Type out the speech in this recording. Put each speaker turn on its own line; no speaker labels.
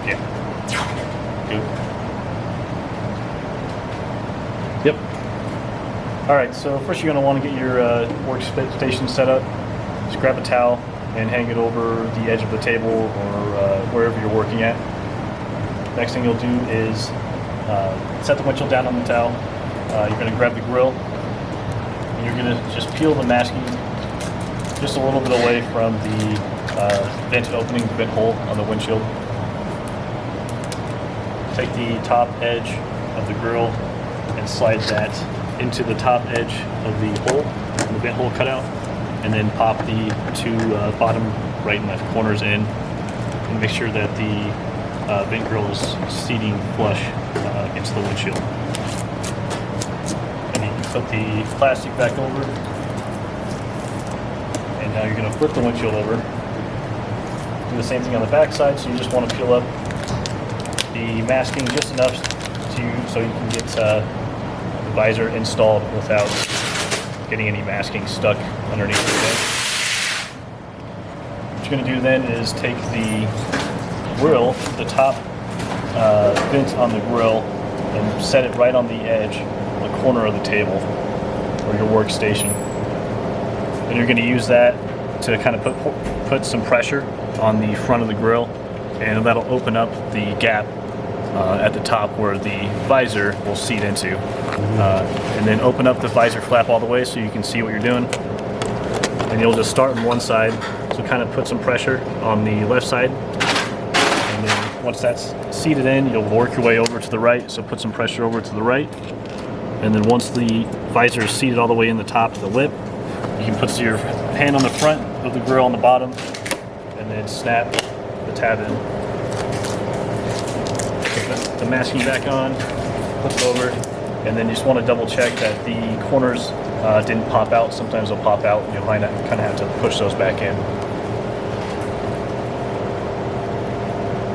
Yeah. Good. Yep. All right, so first you're gonna wanna get your workstation set up. Just grab a towel and hang it over the edge of the table or wherever you're working at. Next thing you'll do is set the windshield down on the towel. You're gonna grab the grill and you're gonna just peel the masking just a little bit away from the vented opening, the vent hole on the windshield. Take the top edge of the grill and slide that into the top edge of the hole, the vent hole cutout, and then pop the two bottom right and left corners in, and make sure that the vent grill is seating flush against the windshield. And you can put the plastic back over, and now you're going to flip the windshield over. Do the same thing on the back side, so you just want to peel up the masking just enough so you can get the visor installed without getting any masking stuck underneath the vent. What you're going to do then is take the grill, the top vent on the grill, and set it right on the edge, the corner of the table or your workstation. And you're going to use that to kind of put some pressure on the front of the grill, and that'll open up the gap at the top where the visor will seat into. And then open up the visor flap all the way so you can see what you're doing. And you'll just start on one side, so kind of put some pressure on the left side. And then once that's seated in, you'll work your way over to the right, so put some pressure over to the right. And then once the visor is seated all the way in the top of the lip, you can put your hand on the front of the grill on the bottom, and then snap the tab in. Put the masking back on, flip it over, and then you just want to double check that the corners didn't pop out. Sometimes they'll pop out, and you might kind of have to push those back in.